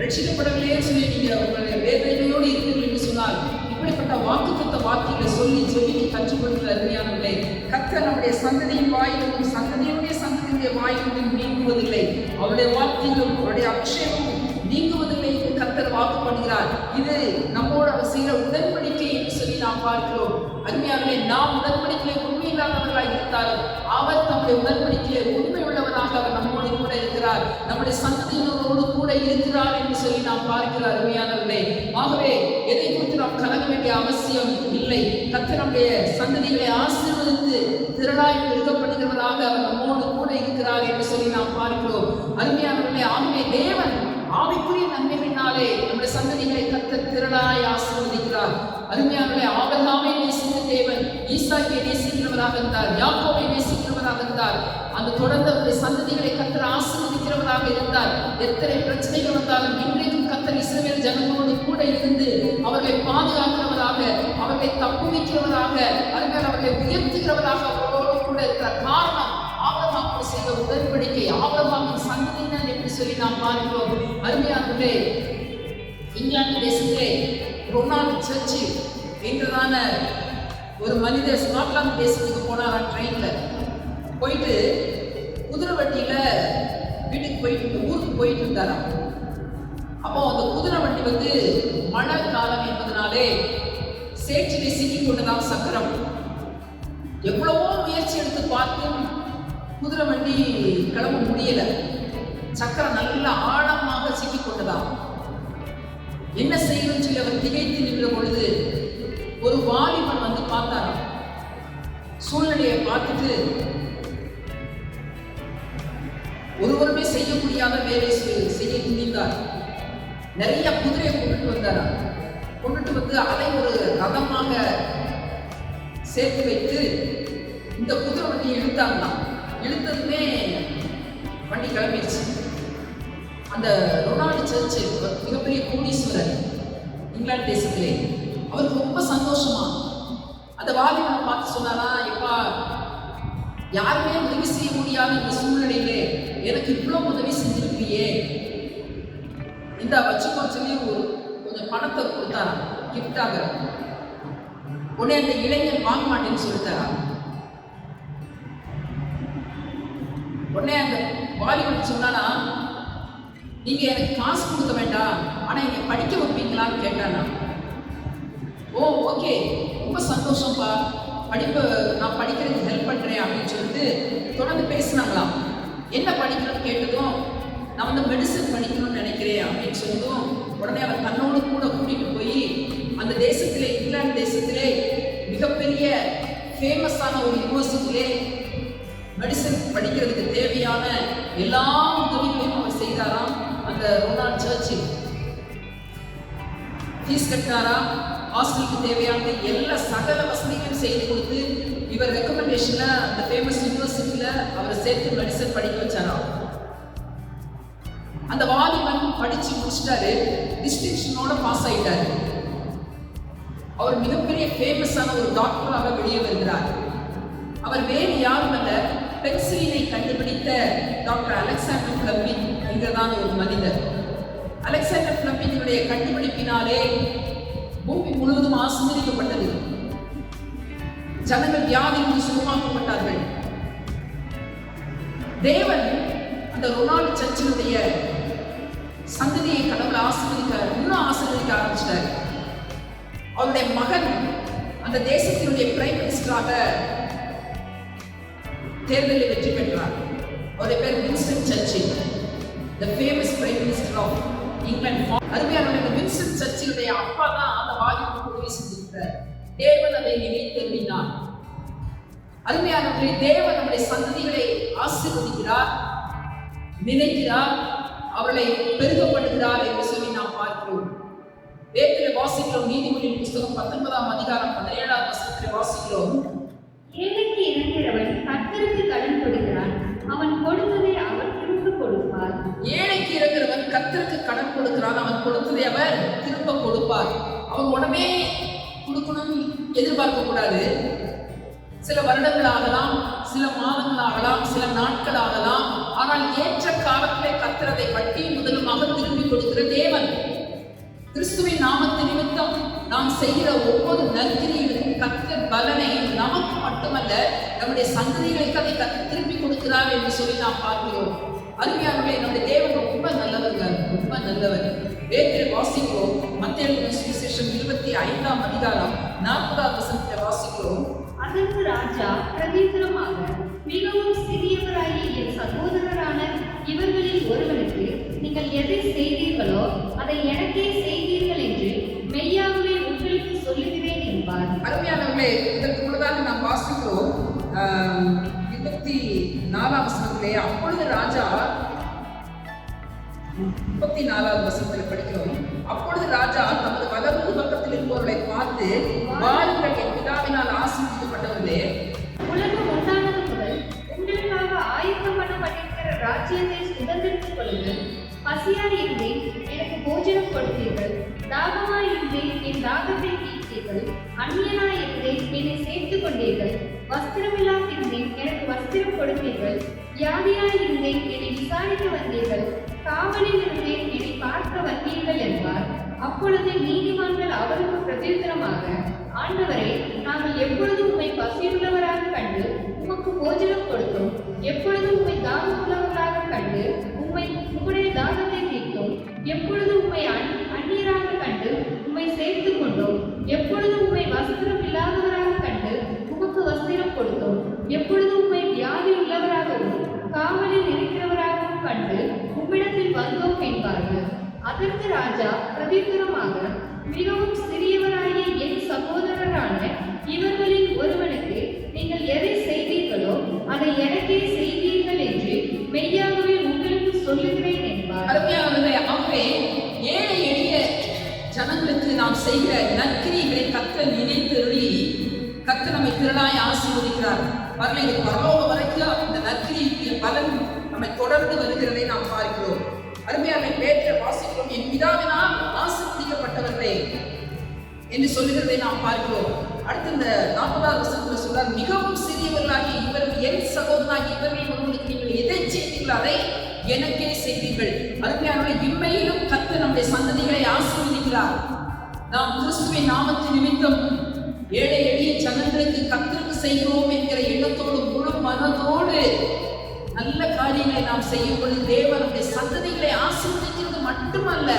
ரட்சிக்கப்படவில்லையே சொல்லி நீங்க உங்களுடைய வேதனையோடு இருக்கிறீர்கள் என்று சொன்னால், இப்படிப்பட்ட வாக்குத்தத்த வார்த்தைகளை சொல்லி சொல்லி கற்றுக்கொள்கிற அருமையானவர்களே, கர்த்தர் நம்முடைய சந்ததியின் வாயிலும் சந்ததியினுடைய சந்ததியுடைய வாயிலும் நீங்குவதில்லை. அவருடைய வார்த்தைகளும் அவருடைய அபிஷேகமும் நீங்குவதில்லை என்று கர்த்தர் வாக்கு பண்ணுகிறார். இது நம்மோடு அவர் செய்கிற உடன்படிக்கை என்று சொல்லி நாம் பார்க்கிறோம். அருமையானவர்களே, நாம் உடன்படிக்கையிலே உண்மை இல்லாதவர்களாக இருந்தாலும் அவர் நம்முடைய உடன்படிக்கையிலே உண்மை உள்ளவராக அவர் நம்மோடு கூட இருக்கிறார், நம்முடைய சந்ததியினரோடு கூட இருக்கிறார் என்று சொல்லி நாம் பார்க்கிறார். அருமையானவர்களே, ஆகவே எதை குறித்து நாம் கலங்க வேண்டிய அவசியம் இல்லை. கர்த்தர் நம்முடைய சந்ததிகளை ஆசீர்வதித்து திரளாய் பெருகப்படுகிறவராக அவர் நம்மோடு கூட இருக்கிறார் என்று சொல்லி நாம் பார்க்கிறோம். அருமையானவர்களே, ஆகவே தேவன் ஆவிக்குரிய நன்மைகளினாலே நம்முடைய சந்ததிகளை கர்த்தர் திரளாய் ஆசீர்வதிக்கிறார். அருமையானவர்களே, ஆபிரகாமை நேசித்த தேவன் ஈசாக்கை நேசிக்கிறவராக இருந்தார், யாக்கோபை நேசிக்கிறவராக இருந்தார். அந்த தொடர்ந்து அவருடைய சந்ததிகளை கர்த்தர் ஆசீர்வதிக்கிறவராக இருந்தார். எத்தனை பிரச்சனைகள் வந்தாலும் இன்றைக்கும் கர்த்தர் இஸ்ரவேல் ஜனங்களோடு கூட இருந்து அவர்களை பாதுகாக்கிறவராக, அவர்களை தப்புவிக்கிறவராக, அவர்களை உயர்த்துகிறவராக அவர்களோடு கூட இருக்கிற காரணம் ஆபிரகாமோடு செய்த உடன்படிக்கை, ஆபிரகாமின் சந்ததியினர் என்று சொல்லி நாம் பார்க்கிறோம். அருமையானவர்களே, இங்கிலாந்து தேசத்திலே ரொனால்ட் சர்ச் என்றதான ஒரு மனிதர் ஸ்காட்லாந்து தேசத்துக்கு போனாரா. ட்ரெயின்ல போயிட்டு குதிரை வண்டியில வீட்டுக்கு போயிட்டு ஊருக்கு போயிட்டு இருந்தாராம். அப்போ அந்த குதிரை வண்டி மழை காலம் என்பதனாலே சேற்றிலே சிக்கி கொண்டதாம் சக்கரம். எவ்வளவோ முயற்சி எடுத்து பார்த்தும் குதிரை வண்டி கிளம்ப முடியல. சக்கரம் நல்ல ஆழமாக சிக்கி கொண்டதாம். என்ன செய்யணும்னு சொல்லி அவர் திகைத்து நின்ற பொழுது ஒரு வாலிபன் பார்த்தாராம். சூழ்நிலையை பார்த்துட்டு ஒருவருமே செய்ய முடியாத வேலை செய்ய துணிந்தார். நிறைய குதிரையை கொண்டுட்டு வந்தாராம். கொண்டுட்டு அதை ஒரு ரதமாக சேர்த்து வைத்து இந்த குதிரை வண்டியை இழுத்தாங்களாம். இழுத்ததுமே வண்டி கிளம்பிடுச்சு. அந்த ரொனால்ட் சர்ச் மிகப்பெரிய கோடீஸ்வரர் இங்கிலாந்து தேசத்திலே. அவருக்கு ரொம்ப சந்தோஷமா அந்த வாலிபனை பார்த்து சொன்னாரா, எப்பா, யாருமே உதவி செய்ய முடியாத இந்த சூழ்நிலையிலே எனக்கு இவ்வளவு உதவி செஞ்சிருக்கிறியே, இந்த வச்சுக்கோ சொல்லி கொஞ்சம் பணத்தை கொடுத்தாரா கிஃப்டாக. உடனே அந்த இளைஞன் வாங்க மாட்டேன்னு சொல்லிட்டாரா. உடனே அந்த வாலிபன் சொன்னானா, நீங்க எனக்கு காசு கொடுக்க வேண்டாம், ஆனா இங்க படிக்க வைப்பீங்களான்னு கேட்டானா. ஓ ஓகே, ரொம்ப சந்தோஷம்ப்பா, படிப்பு நான் படிக்கிறதுக்கு ஹெல்ப் பண்றேன் அப்படின்னு சொல்லிட்டு தொடர்ந்து பேசினாங்களாம். என்ன படிக்கணும்னு கேட்டதும், நான் மெடிசன் படிக்கணும்னு நினைக்கிறேன் அப்படின்னு சொன்னதும், உடனே அவர் தன்னோடு கூட கூட்டிட்டு போய் அந்த தேசத்திலே, இங்கிலாந்து தேசத்திலே மிகப்பெரிய ஃபேமஸான ஒரு யூனிவர்சிட்டியிலே மெடிசன் படிக்கிறதுக்கு தேவையான எல்லா உதவிகளையும் அவர் செய்தாராம். அந்த ரொனால்ட் சர்ச் ஃபீஸ் கட்டினாரா, ஹாஸ்டலுக்கு தேவையான எல்லா சகல வசதிகளையும் செய்து கொடுத்து இவர் ரெக்கமெண்டேஷன்ல அந்த ஃபேமஸ் யூனிவர்சிட்டியில அவரை சேர்த்து மெடிசன் படிக்க வச்சாராம். அந்த வாலிபன் படிச்சு முடிச்சிட்டாரு, டிஸ்டிங்ஷனோட பாஸ் ஆயிட்டாரு. அவர் மிகப்பெரிய ஃபேமஸான ஒரு டாக்டராக வெளியே வருகிறார். அவர் வேறு யாரும் அல்ல, பென்சிலினை கண்டுபிடித்த டாக்டர் அலெக்சாண்டர் பிளம்பிங் என்கிறதான ஒரு மனிதர். அலெக்சாண்டர் பிளம்பிங்கினுடைய கண்டுபிடிப்பினாலே பூமி முழுவதும் ஆசீர்வதிக்கப்பட்டது. ஜனங்கள் வியாதியிலிருந்து சுகமாக்கப்பட்டார்கள். தேவன் அந்த ரொனால்டு சர்ச்சினுடைய சந்ததியை கடவுள் இன்னும் ஆசீர்வதிக்க ஆரம்பிச்சிட்டார். அவருடைய மகன் அந்த தேசத்தினுடைய பிரைம் மினிஸ்டராக தேர்தலில் வெற்றி பெற்றார். அவருடைய பேர் Winston Churchill, the famous prime minister of England. அருமையான வின்ஸ்டன் சர்ச்சிலுடைய அப்பா தான் அந்த வாலிபனுக்கு உதவி செஞ்சிருக்கிறார். தேவன் அதை நினைத்தருளினார். அருமையானவர்களே, தேவன் நம்முடைய சந்ததிகளை ஆசீர்வதிக்கிறார், நினைக்கிறார், அவர்களை பெருகப்படுகிறார் என்று சொல்லி நாம் பார்க்கிறோம். வேதத்திலே வாசிக்கிறோம். நீதிமொழியின் புத்தகம் 19ஆம் அதிகாரம் 17ஆம் வசனத்திலே வாசிக்கிறோம். ஏழைக்கு இறங்கிறவன் கர்த்தருக்கு கடன் கொடுக்கிறான், அவன் கொடுத்ததை அவர் திரும்ப கொடுப்பார். ஏழைக்கு இறங்குறவன் கர்த்தருக்கு கடன் கொடுக்கிறான், அவன் கொடுத்ததை அவர் திரும்ப கொடுப்பார். அவன் உடனே கொடுக்கணும்னு எதிர்பார்க்க கூடாது. சில வருடங்கள் ஆகலாம், சில மாதங்கள் ஆகலாம், சில நாட்கள் ஆகலாம். ஆனால் ஏற்ற காலத்திலே கர்த்தர் அதை வட்டி முதலுமாக திரும்பி கொடுக்கிற தேவன். கிறிஸ்துவின் நாமத்து நிமித்தம் நாம் செய்கிற ஒவ்வொரு நற்கிரியிலும் கர்த்தர் பலனை நமக்கு மட்டுமல்ல நம்முடைய சந்ததிகளுக்கு அதை கர்த்தர் திருப்பி கொடுக்கிறார் என்று சொல்லி நாம் பார்க்கிறோம். அருமையானவர்களே, நம்முடைய தேவன் ரொம்ப நல்லவர்கள், ரொம்ப நல்லவர். வேதத்தில் வாசிக்கிறோம். மத்தேயு சுவிசேஷம் 25ஆம் அதிகாரம் 40ஆம் வசனத்தை வாசிக்கிறோம். அதற்கு ராஜா பிரதித்திரமாக, மிகவும் சிறியவராகிய என் சகோதரரான இவர்களில் ஒருவனுக்கு நீங்கள் எதை செய்தீர்களோ அதை எனக்கே செய்தீர்கள் என்று மெய்யாகவே உங்களுக்கு சொல்லுகிறேன் என்பார். அருமையானவர்களே, இதற்கு முன்னதாக நாம் வாசிக்கிறோம் 24ஆம் வசனத்திலே, அப்பொழுது ராஜா 34ஆம் வசனத்தில் படிக்கிறோம். அப்பொழுது ராஜா தமது வலது பக்கத்தில் இருப்பவர்களை பார்த்து, வாருங்கள், என் பிதாவினால் ஆசீர்வதிக்கப்பட்டவர்களே, உலகம் உண்டானது முதல் உங்களுக்காக ஆயத்தம் பண்ணப்பட்டிருக்கிற ராஜ்யத்தை சுதந்திரித்துக் கொள்ளுங்கள். பசியாய் இருந்தேன், எனக்கு போஜனம் கொடுத்தீர்கள். தாகமாய் இருந்தேன், என் தாகத்தை தீர்த்தீர்கள். அந்நியனாய் இருந்தேன், என்னை சேர்த்துக் கொண்டீர்கள். வஸ்திரமில்லாதிருந்தேன், எனக்கு வஸ்திரம் கொடுத்தீர்கள். வியாதியாய் இருந்தேன், என்னை விசாரிக்க வந்தீர்கள். காவலில் இருந்தேன், என்னை பார்க்க வந்தீர்கள் என்பார். அப்பொழுது நீதிமான்கள் அவருக்கு பிரதித்திரமாக, ஆண்டவரே, நாங்கள் எப்பொழுதும் உம்மை பசியுள்ளவராக கண்டு உமக்கு போஜனம் கொடுத்தோம், எப்பொழுதும் உம்மை தாகமுள்ளவர்களாக கண்டு உம்முடைய தாகத்தை தீர்த்தோம், எப்பொழுதும் உம்மை அந்நியராக கண்டு உம்மை சேர்த்துக் கொண்டோம், எப்பொழுதும் உம்மை வஸ்திரம் இல்லாதவராக கண்டு உமக்கு வஸ்திரம் கொடுத்தோம், எப்பொழுதும் உம்மை வியாதி உள்ளவராகவும் காவலில் இருக்கிறவராகவும் கண்டு உம்மிடத்தில் வந்தோம் என்பார்கள். அதற்கு ராஜா பிரதித்திரமாக, மிகவும் சிறியவராகிய என் சகோதரரான இவர்களில் ஒருவனுக்கு நீங்கள் எதை செய்தீர்களோ அதை எனக்கே செய்தீர்கள் என்று மெய்யாகவே உங்களுக்கு சொல்லுகிறேன் என்பார். ஆகவே ஏழை எளிய ஜனங்களுக்கு நாம் செய்கிற நற்கிரிகளை கர்த்தர் நினைத்தருளி கர்த்தர் நம்மை திரளாய் ஆசீர்வதிக்கிறார். இது பரலோக வரைக்கும் இந்த நற்கிரிக்கு பலன் நம்மை தொடர்ந்து வருகிறதை நாம் பார்க்கிறோம். அருமையான பேதுரு வாசிக்கிறோம், என் பிதாவினால் ஆசீர்வதிக்கப்பட்டவர்களே என்று சொல்லுகிறதை நாம் பார்க்கிறோம். அடுத்து இந்த 40ஆம் வசனத்தில் சொல்றார், மிகவும் சிறியவர்களாகி இவர்கள் என் சகோதரனாகி இவர்கள் ஒருவனுக்கு நீங்கள் எதை செய்தீர்கள் அதை எனக்கே செய்தீர்கள். அருமையான இம்மையிலும் கர்த்தர் நம்முடைய சந்ததிகளை ஆசீர்வதிக்கிறார். நாம் கிறிஸ்துவின் நாமத்தின் நிமித்தம் ஏழை எளிய ஜனங்களுக்கு கர்த்தருக்கு செய்கிறோம் என்கிற எண்ணத்தோடு முழு மனதோடு நல்ல காரியங்களை நாம் செய்யும் பொழுது தேவனுடைய சந்ததிகளை ஆசீர்வதிக்கிறது மட்டுமல்ல,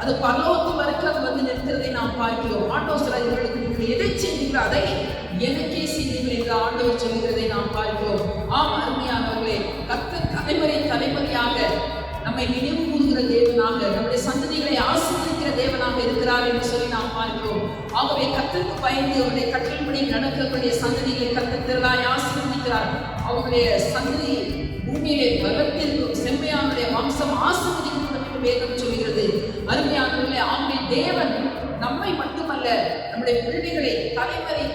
அது பரலோகத்து வரைக்கும் அது வந்து நிற்கிறதை நாம் பார்க்கிறோம். ஆண்டவர் சொல்றார், இவர்களுக்கு நீங்கள் எதை செய்தீர்களோ அதை எனக்கே செய்தீர்கள் என்று ஆண்டவர் சொல்கிறதை நாம் பார்க்கிறோம். ஆம் அருமையானவர்களே, கர்த்தர் தலைமுறையாக நம்மை நினைவு கூறுகிற தேவனாக, நம்முடைய சந்ததிகளை ஆசீர்வதிக்கிற தேவனாக இருக்கிறார் என்று சொல்லி நாம் பார்க்கிறோம். ஆகவே கர்த்தருக்கு பயந்து அவருடைய கட்டளைப்படி நடக்கக்கூடிய சந்ததிகளை கர்த்தர் திரளாய் ஆசீர்வதிக்கிறார். அவருடைய சந்ததி பூமியிலே பலத்திற்கும் செம்மையானுடைய வம்சம் ஆசீர்வதிக்கப்படும் என்று வேதம் சொல்கிறது. அருமையானவர்களே, ஆகவே தேவன் நம்மை மட்டுமல்ல நம்முடைய பிள்ளைகளை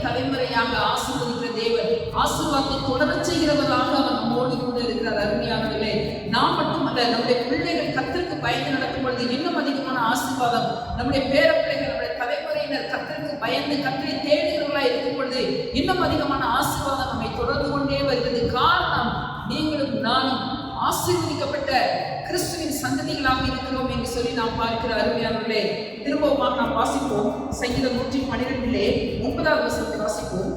தலைமுறையாக ஆசீர்வதிக்கிற தேவன், ஆசீர்வாதத்தை தொடரச் செய்கிறவர்களாக அவர் நம்மோடு கூட இருக்கிறார். அருமையானவர்களே, நாம் மட்டுமல்ல நம்முடைய பிள்ளைகள் கர்த்தருக்கு பயந்து நடக்கும் பொழுது இன்னும் அதிகமான ஆசீர்வாதம், நம்முடைய பேர பிள்ளைகள் நம்முடைய தலைமுறையினர் கர்த்தருக்கு பயந்து கர்த்தரை தேடுகிறவர்களாக இருக்கும் பொழுது இன்னும் அதிகமான ஆசீர்வாதம் நம்மை தொடர்ந்து கொண்டே வருகிறது. காரணம் ஆசீர்வதிக்கப்பட்ட கிறிஸ்துவின் சந்ததிகளாக இருக்கிறோம் என்று சொல்லி நாம் பார்க்கிற அருமையானவர்களே, திரும்பவும் நாம் வாசிப்போம். சங்கீதம் 112 9வது வசனத்தை வாசிப்போம்.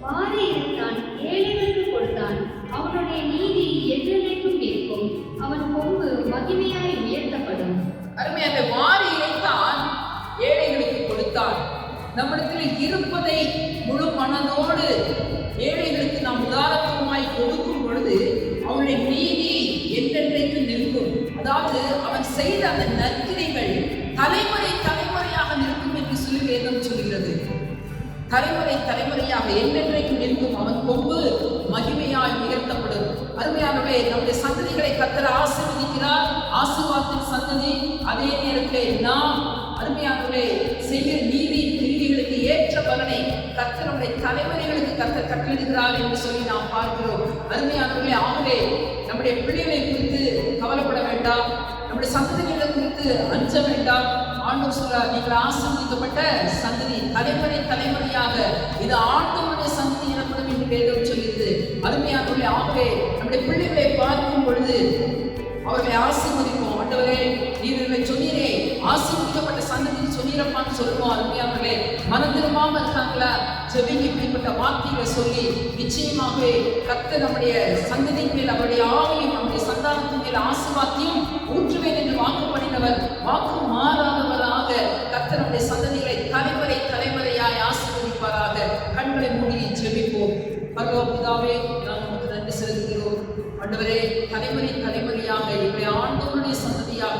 வாரி இறைத்தான், ஏழைகளுக்கு கொடுத்தான், அவனுடைய நீதி என்றென்றைக்கும் இருக்கும், அவன் கொம்பு மகிமையாய் உயர்த்தப்படும். அருமையாக வாரி இறைத்தான், ஏழைகளுக்கு கொடுத்தான். நம்மிடத்தில் இருப்பதை முழு மனதோடு ஏழைகளுக்கு நாம் உதாரணமாய் கொடுக்கும் பொழுது அவனுடைய நீதி என்றென்றைக்கு நிற்கும். அதாவது அவன் செய்த அந்த நற்கிரைகள் தலைமுறை தலைமுறையாக நிற்கும் என்று சொல்லி வேதம் சொல்கிறது. தலைமுறை தலைமுறையாக என்றென்றைக்கு நிற்கும். அவன் கொம்பு மகிமையாய் உயர்த்தப்படும். அருமையானவே, நம்முடைய சந்ததிகளை கர்த்தர் ஆசீர்வதிக்கிறார். ஆசீர்வாதத்தின் சந்ததி. அதே நேரத்தில் நாம் அருமையானவர்களே செய்ய நீதியின் கிரியைகளுக்கு ஏற்ற பலனை கர்த்தர் நம்முடைய தலைமுறைகளுக்கு கர்த்தர் கட்டளிடுகிறார் என்று சொல்லி நாம் பார்க்கிறோம். அருமையானவர்களே, ஆகவே நம்முடைய பிள்ளைகளை குறித்து கவலைப்பட வேண்டாம், நம்முடைய சந்ததிகளை குறித்து அஞ்ச வேண்டாம். ஆண்டவர் சொல்றார், நீங்கள் ஆசீர்வதிக்கப்பட்ட சந்ததி, தலைமுறை தலைமுறையாக இது ஆண்டவருடைய சந்ததி எனப்படும் என்று வேதம் சொல்லியது. அருமையானவர்களே, ஆகவே நம்முடைய பிள்ளைகளை பார்க்கும் பொழுது அவர்களை ஆசீர்வதிப்போம். ஆண்டவரே, நீர் சொன்னீரே ஆசீர்வதிக்கப்பட்ட சந்ததி சொன்னீரப்பான்னு சொல்லுவோம். அருமையானவர்களே, மனம் திரும்பாம இருக்காங்களா? ஜெபிங்க, இப்படிப்பட்ட வார்த்தைகளை சொல்லி நிச்சயமாகவே கர்த்தர் நம்முடைய சந்ததியின் மேல் அவருடைய ஆவியும் நம்முடைய சந்தானத்தின் மேல் ஆசீர்வாதத்தையும் ஊற்றுவேன் என்று வாக்கு பண்ணினவர், வாக்கு மாறாதவராக கர்த்தர் நம்முடைய சந்ததிகளை தலைமுறை தலைமுறையாய் ஆசீர்வதிப்பாராக. கண்களை மூடி ஜெபிப்போம். பரலோக பிதாவே, நான் உங்களுக்கு நன்றி செலுத்துகிறோம். ஆண்டவரே, தலைமுறை தலைமுறையாக எங்களுடைய ஆண்டவருடைய சந்ததியாக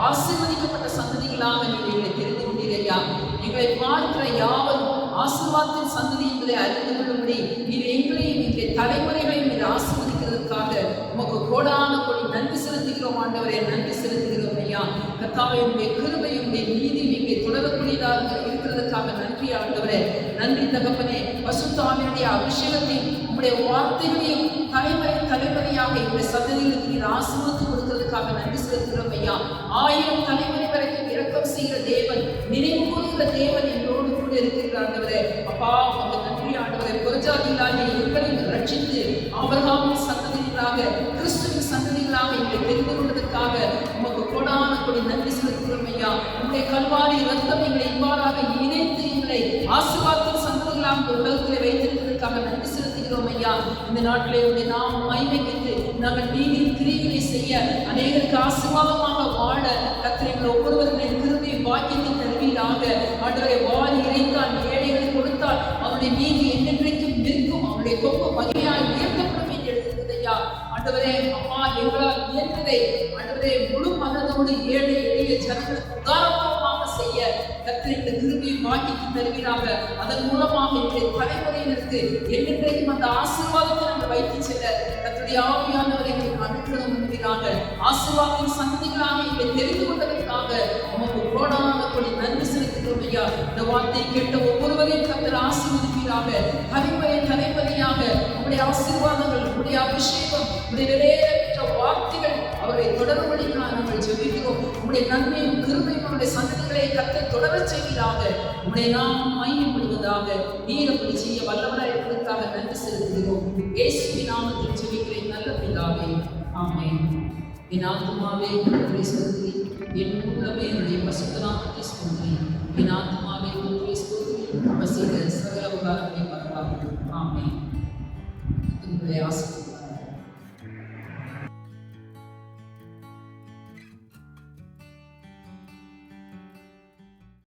ஆசீர்வதிக்கப்பட்ட சந்ததிகளாக நீங்கள் எங்களை தெரிந்து கொண்டீரையா. எங்களை பார்க்கிற யாவரும் ஆசீர்வாதத்தின் சந்ததி என்பதை அறிந்து கொள்ளும்படி நீர் எங்களையும் எங்களுடைய தலைமுறைகளையும் நீர் ஆசீர்வதிக்கிறதுக்காக உமக்கு கோடான கோடி நன்றி செலுத்துகிறோம். ஆண்டவரே, நன்றி செலுத்துகிறோம் ஐயா. கர்த்தாவே, உங்களுடைய கிருபையும் உங்களுடைய நீதியும் எங்களை தொடரக்கூடியதாக இருக்கிறதுக்காக நன்றி ஆண்டவரே. நன்றி தகப்பனே. பரிசுத்த ஆவியினுடைய அபிஷேகத்தையும் உங்களுடைய வார்த்தைகளையும் தலைமுறை தலைமுறையாக எங்களுடைய சந்ததிகளுக்கு நீர் ஆசீர்வதித்து கொடுக்கிறதுக்காக நன்றி செலுத்துகிறோம் ஐயா. 1000 தலைமுறை வரைக்கும் இரக்கம் செய்கிற தேவன், நினைவு கூறுகிற தேவன் எங்களோடு கூட இருக்கிற ஆண்டவரே. அப்பா, உங்க நன்றி ஆண்டவரே. புறஜாதிகளாகிய எங்களையும் ரட்சித்து ஆபிரகாமின் சந்ததிகளாக கிறிஸ்துவின் சந்ததிகளாக எங்களை தெரிந்து கொண்டதற்காக உமக்கு கோடான கொடி நன்றி செலுத்துகிறோம் ஐயா. உங்களுடைய கல்வாரி ரத்தம் எங்களை இவ்வாறாக இணைத்து எங்களை ஆசீர்வாதத்தின் சந்ததிகளாக உலகத்தில் வைத்திருக்கிறதுக்காக நன்றி செலுத்துகிறோம் ஐயா. இந்த நாட்டிலே உடைய நாம் மகிமைக்கு நாங்கள் நீதியின் கிரியைகளை செய்ய அநேகருக்கு ஆசீர்வாதமாக வாழ கர்த்தர் ஒவ்வொருவருடைய கிருபை பாக்கியத்தை தருவீராக. ஆண்டவரை, வாரி இறைத்தான், ஏழைகளை கொடுத்தால் அவருடைய நீதி என்றென்றைக்கும் நிற்கும், அவருடைய கொம்பு மகிமையாய் உயர்த்தப்படும் என்று எழுதுகிறது ஐயா. ஆண்டவரே, அப்பா, எங்களால் இயன்றதை ஆண்டவரே முழு மனதோடு ஏழை எளிய ஜனங்களுக்கு உதாரணமாக செய்ய கர்த்தர் இந்த கிருபை பாக்கியத்தை தருவீராக. அதன் மூலமாக எங்களுடைய தலைமுறையினருக்கு என்றென்றைக்கும் அந்த ஆசீர்வாதத்தை நாங்கள் வைத்து செல்ல கர்த்தருடைய ஆவியானவரை எங்களுக்கு அனுகிரகம் பண்ணுவீராக. ஆசீர்வாதத்தின் சந்ததிகளாக எங்களை தெரிந்து கொண்டதற்காக உமக்கு கோடான கொடி நன்றி செலுத்துகிறோம் ஐயா. இந்த வார்த்தையை கேட்ட ஒவ்வொருவரையும் கர்த்தர் ஆசீர்வதிப்பீராக. தலைமுறை தலைமுறையாக உங்களுடைய ஆசீர்வாதங்கள், உங்களுடைய அபிஷேகம், உங்களுடைய விலையேற்ற வார்த்தைகள் அவரை தொடர்படியாக நாங்கள் ஜெபிக்கிறோம். உங்களுடைய நன்மையும் கிருபையும் நம்முடைய சந்ததிகளை கர்த்தர் தொடரச் செய்வீராக. உங்களுடைய நாமம் மகிமைப்படுவதாக. நீர் அப்படி செய்ய வல்லவராய் இருப்பதற்காக நன்றி செலுத்துகிறோம். இயேசுவின் நாமத்தில் ஜெபிக்கிறேன் நல்ல பிதாவே, ஆமென். என் ஆத்துமாவே கர்த்தரை ஸ்தோத்திரி, என் உள்ளமே என்னுடைய பரிசுத்த நாமத்தை ஸ்தோத்திரி. என் ஆத்துமாவே கர்த்தரை ஸ்தோத்திரி, அவர் செய்த சகல உபகாரங்களை மறவாதே. ஆமென். உங்களுடைய ஆசீர்வாதம்